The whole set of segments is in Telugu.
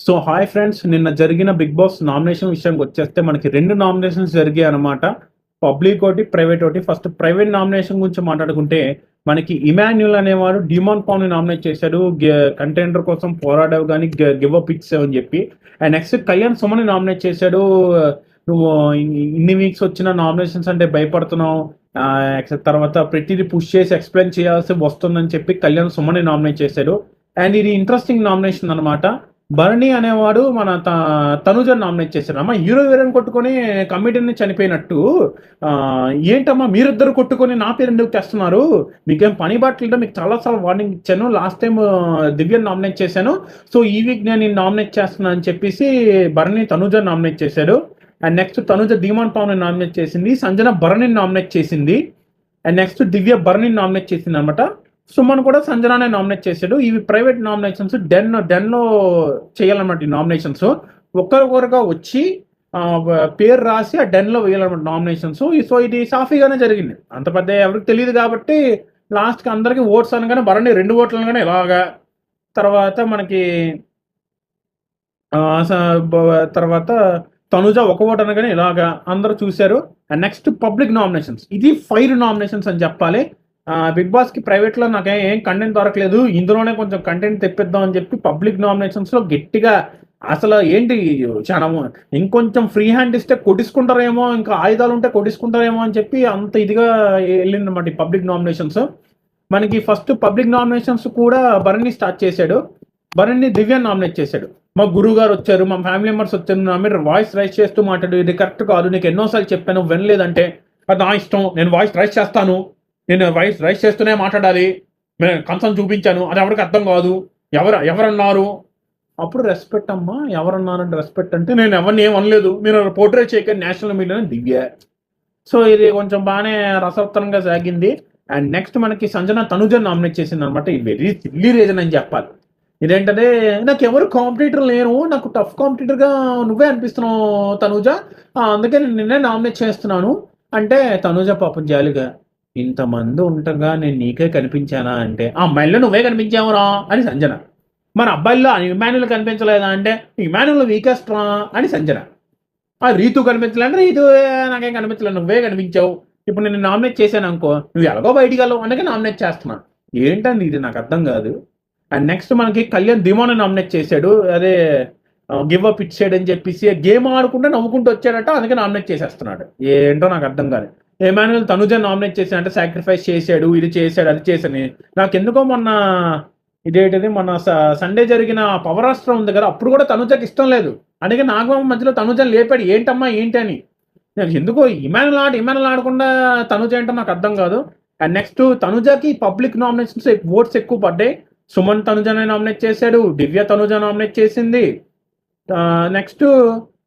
సో హాయ్ ఫ్రెండ్స్, నిన్న జరిగిన బిగ్ బాస్ నామినేషన్ విషయానికి వచ్చేస్తే మనకి 2 నామినేషన్స్ జరిగాయి అనమాట. పబ్లిక్ ఒకటి, ప్రైవేట్ ఒకటి. ఫస్ట్ ప్రైవేట్ నామినేషన్ గురించి మాట్లాడుకుంటే మనకి ఇమాన్యుల్ అనేవాడు డిమాన్ పావ్‌ని నామినేట్ చేశాడు. కంటెండర్ కోసం పోరాడావు గానీ గివ్ అప్ ఇచ్చావు అని చెప్పి. అండ్ నెక్స్ట్ కళ్యాణ్ సుమన్‌ని నామినేట్ చేశాడు. నువ్వు ఇన్ని వీక్స్ వచ్చిన నామినేషన్స్ అంటే భయపడుతున్నావు. తర్వాత ప్రతిదీ పుష్ చేసి ఎక్స్‌ప్లెయిన్ చేయాల్సి వస్తుందని చెప్పి కళ్యాణ్ సుమన్‌ని నామినేట్ చేశాడు. అండ్ ఇది ఇంట్రెస్టింగ్ నామినేషన్ అనమాట. భరణి అనేవాడు మన తనుజని నామినేట్ చేశారు. అమ్మ హీరో వీరని కొట్టుకొని కమిటీని చనిపోయినట్టు ఏంటమ్మా మీరిద్దరు కొట్టుకొని నా పేరు ఎందుకు తెస్తున్నారు? మీకేం పని బట్టలేదో మీకు చాలాసార్లు వార్నింగ్ ఇచ్చాను. లాస్ట్ టైం దివ్యని నామినేట్ చేశాను. సో ఈ వీక్ నేను నామినేట్ చేస్తున్నాను అని చెప్పేసి భరణి తనుజని నామినేట్ చేశాడు. And next Tanuja Dhiman Pavni nominate చేసింది. సంజన భరణిని నామినేట్ చేసింది. అండ్ నెక్స్ట్ దివ్య భరణిని నామినేట్ చేసింది అనమాట. సుమన్ కూడా సంజనానే నామినేట్ చేశాడు. ఇవి ప్రైవేట్ నామినేషన్స్. డెన్లో చేయాలన్నమాట ఈ నామినేషన్స్. ఒక్కరికొకరుగా వచ్చి పేరు రాసి ఆ డెన్లో వేయాలన్నమాట నామినేషన్స్. సో ఇది సాఫీగానే జరిగింది. అంత పెద్ద ఎవరికి తెలియదు కాబట్టి లాస్ట్కి అందరికీ ఓట్స్ అనగానే భరణి 2 ఓట్లు అనగానే ఇలాగా, తర్వాత మనకి తర్వాత తనుజ 1 ఓటు అనగానే ఇలాగా అందరూ చూశారు. And next public nominations. ఇది ఫైర్ నామినేషన్స్ అని చెప్పాలి. బిగ్ బాస్కి ప్రైవేట్లో నాకు ఏం కంటెంట్ దొరకలేదు, ఇందులోనే కొంచెం కంటెంట్ తెప్పిద్దాం అని చెప్పి పబ్లిక్ నామినేషన్స్లో గట్టిగా అసలు ఏంటి చాలా ఇంకొంచెం ఫ్రీ హ్యాండ్ ఇస్తే కొట్టించుకుంటారేమో, ఇంకా ఆయుధాలు ఉంటే కొట్టించుకుంటారేమో అని చెప్పి అంత ఇదిగా వెళ్ళిందన్నమాట ఈ పబ్లిక్ నామినేషన్స్. మనకి ఫస్ట్ పబ్లిక్ నామినేషన్స్ కూడా భరణి స్టార్ట్ చేశాడు. భరణి దివ్య నామినేట్ చేశాడు. మా గురువు గారు వచ్చారు, మా ఫ్యామిలీ మెంబర్స్ వచ్చారు, నా మీద వాయిస్ రైస్ చేస్తూ మాట్లాడు, ఇది కరెక్ట్ కాదు, నీకు ఎన్నోసార్లు చెప్పాను వినలేదంటే అది నా ఇష్టం, నేను వాయిస్ రైస్ చేస్తాను, నేను వాయిస్ రైస్ చేస్తూనే మాట్లాడాలి, నేను కన్సర్న్ చూపించాను, అది ఎవరికి అర్థం కాదు, ఎవరన్నారు. అప్పుడు రెస్పెక్ట్ అమ్మా, ఎవరన్నారంటే రెస్పెక్ట్ అంటే నేను ఎవరిని ఏం అనలేదు, మీరు పోర్ట్రేట్ చేయకండి నేషనల్ మీడియా దివ్య. సో ఇది కొంచెం బాగానే రసవత్తరంగా సాగింది. అండ్ నెక్స్ట్ మనకి సంజన తనుజని నామినేట్ చేసింది అనమాట. ఇది వెరీ సిల్లీ రీజన్ అని చెప్పాలి. ఇదేంటంటే నాకు ఎవరు కాంపిటీటర్ లేరు, నాకు టఫ్ కాంపిటీటర్గా నువ్వే అనిపిస్తున్నావు తనుజ, అందుకే నేను నిన్నే నామినేట్ చేస్తున్నాను అంటే, తనుజ పాపం జాలిగా ఇంతమంది ఉండగా నేను నీకే కనిపించానా అంటే, ఆ అమ్మాయిల్లో నువ్వే కనిపించావురా అని సంజన. మన అబ్బాయిల్లో ఇమాన్యుల్ కనిపించలేదా అంటే, ఇమాన్యుల్ వీకెస్ట్ రా అని సంజన. ఆ రీతు కనిపించలేదంటే, రీతు నాకేం కనిపించలేదు, నువ్వే కనిపించావు, ఇప్పుడు నేను నామినేట్ చేశాను అనుకో, నువ్వు ఎలాగో బయటికి వెళ్ళవు అందుకే నామినేట్ చేస్తున్నా. ఏంటండి ఇది, నాకు అర్థం కాదు. అండ్ నెక్స్ట్ మనకి కళ్యాణ్ ధీమాని నామినేట్ చేశాడు. అదే గివ్ అప్ ఇచ్చాడని చెప్పేసి గేమ్ ఆడుకుంటే నవ్వుకుంటూ వచ్చాడట, అందుకే నామినేట్ చేసేస్తున్నాడు. ఏంటో నాకు అర్థం కాదు. ఎమాన్యుల్ తనుజ నామినేట్ చేశాడు అంటే సాక్రిఫైస్ చేశాడు, ఇది చేశాడు, అది చేశాను. నాకు ఎందుకో మొన్న ఇదేంటిది మొన్న సండే జరిగిన పవరాస్త్రం ఉంది కదా, అప్పుడు కూడా తనుజకి ఇష్టం లేదు, అందుకే నాగబాబు మధ్యలో తనుజని లేపాడు, ఏంటమ్మా ఏంటి అని. నాకు ఎందుకో ఇమాన్యుల్ ఆడకుండా తనుజ ఏంటో నాకు అర్థం కాదు. అండ్ నెక్స్ట్ తనుజకి పబ్లిక్ నామినేషన్స్ ఓట్స్ ఎక్కువ పడ్డాయి. సుమన్ తనుజని నామినేట్ చేశాడు, దివ్య తనుజ నామినేట్ చేసింది. నెక్స్ట్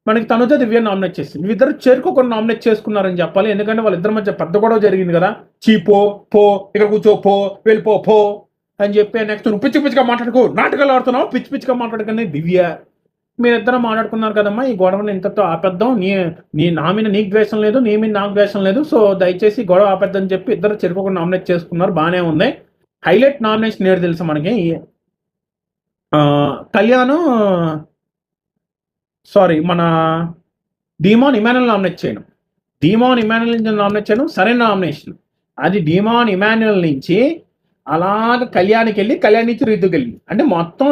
మనకి తనుజ దివ్య నామినేట్ చేసింది. ఇద్దరు చేరుకోకుండా నామినేట్ చేసుకున్నారని చెప్పాలి, ఎందుకంటే వాళ్ళిద్దరి మధ్య పెద్ద గొడవ జరిగింది కదా. పో ఇక్కడ కూర్చో, వెళ్ళిపో అని చెప్పి. నెక్స్ట్ నువ్వు పిచ్చిగా మాట్లాడుకో, నాటకాలు ఆడుతున్నావు, పిచ్చిగా మాట్లాడుకుని దివ్య. మీరిద్దరం మాట్లాడుకున్నారు కదమ్మా, ఈ గొడవని ఇంతతో ఆపేద్దాం, నా మీద నీకు ద్వేషం లేదు, నీ మీద నాకు ద్వేషం లేదు, సో దయచేసి గొడవ ఆపేద్దని చెప్పి ఇద్దరు చెరుకోకుండా నామినేట్ చేసుకున్నారు, బాగానే ఉంది. హైలైట్ నామినేషన్ ఏడు తెలుసు మనకి, మన డీమాన్ ఇమాన్యుల్ నామినేట్ చేయడం. సరైన నామినేషన్. అది డీమాన్ ఇమాన్యుల్ నుంచి అలాగ కళ్యాణ్కి వెళ్ళి, కళ్యాణ్ నుంచి రీతుకి వెళ్ళి, అంటే మొత్తం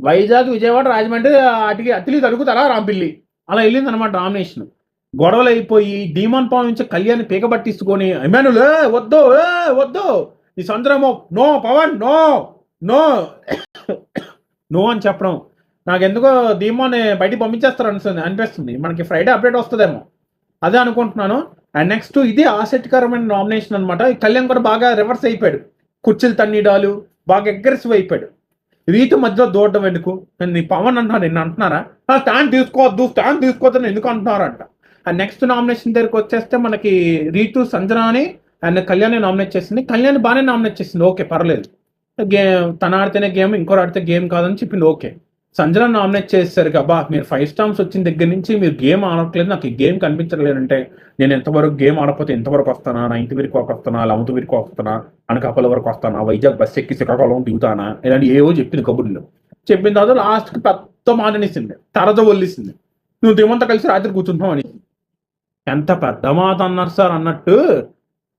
వైజాగ్, విజయవాడ, రాజమండ్రి, అటుకి అతిలి తరుగుతారా రాంపిల్లి, అలా వెళ్ళింది అనమాట నామినేషన్. గొడవలు అయిపోయి డీమాన్ పావ్ నుంచి కళ్యాణ్ పీక పట్టించుకొని, ఇమాన్యుల్ వద్దు ఈ సందర్భం నో పవన్ నో అని చెప్పడం, నాకు ఎందుకో ధీమాని బయటికి పంపించేస్తారు అనిపిస్తుంది. మనకి ఫ్రైడే అప్డేట్ వస్తుందేమో అదే అనుకుంటున్నాను. అండ్ నెక్స్ట్ ఇది ఆసక్తికరమైన నామినేషన్ అనమాట. కళ్యాణ్ కూడా బాగా రివర్స్ అయిపోయాడు, కుర్చీలు తన్నిడాలు, బాగా అగ్రెసివ్ అయిపోయాడు. రీతు మధ్యలో దూడడం ఎందుకు, నీ పవన్ అంటున్నారు, నిన్ను అంటున్నారా, స్టాండ్ తీసుకోవద్దని ఎందుకు అంటున్నారంట. అండ్ నెక్స్ట్ నామినేషన్ దగ్గరికి వచ్చేస్తే మనకి రీతు సంజనాని అండ్ కళ్యాణ్ నామినేట్ చేసింది. కళ్యాణ్ బాగానే నామినేట్ చేసింది, ఓకే పర్లేదు, తన ఆడితేనే గేమ్, ఇంకోటి ఆడితే గేమ్ కాదని చెప్పింది, ఓకే. సంజన నామినేట్ చేశారు కదా, మీరు 5 స్టార్స్ వచ్చిన దగ్గర నుంచి మీరు గేమ్ ఆడట్లేదు, నాకు ఈ గేమ్ కనిపించలేదంటే, నేను ఎంతవరకు గేమ్ ఆడకపోతే ఎంతవరకు వస్తానా, 9th వరకు వస్తానా, 11th వరకు వస్తానా, అనకాపల్లి వరకు వస్తానా, వైజాగ్ బస్ ఎక్కి శ్రీకాకుళం దిగుతానా, ఇలాంటి ఏవో చెప్పింది కబుర్లు. చెప్పిన తర్వాత లాస్ట్కి మొత్తం ఆడనిసింది, తరద వల్లిసింది. నువ్వు దివంతో కలిసి రాత్రి కూర్చుంటావు అని. ఎంత పెద్ద మాట అన్నారు సార్ అన్నట్టు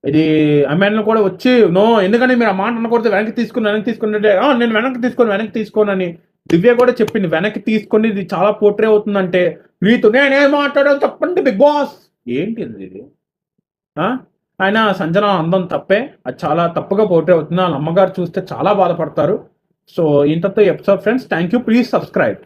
ఇది అమ్మాయిలను కూడా వచ్చి నో, ఎందుకని మీరు ఆ మాట అనకూడదు, వెనక్కి తీసుకుని నేను వెనక్కి తీసుకోనని దివ్య కూడా చెప్పింది. వెనక్కి తీసుకొని ఇది చాలా పోర్ట్రే అవుతుందంటే నీతో నేనేం మాట్లాడాను చెప్పండి బిగ్ బాస్. ఏంటి ఇది? ఆయన సంజన అందం తప్పే, అది చాలా తప్పుగా పోర్ట్రే అవుతుంది. వాళ్ళ అమ్మగారు చూస్తే చాలా బాధపడతారు. సో ఇంతతో episode friends, thank you, please subscribe.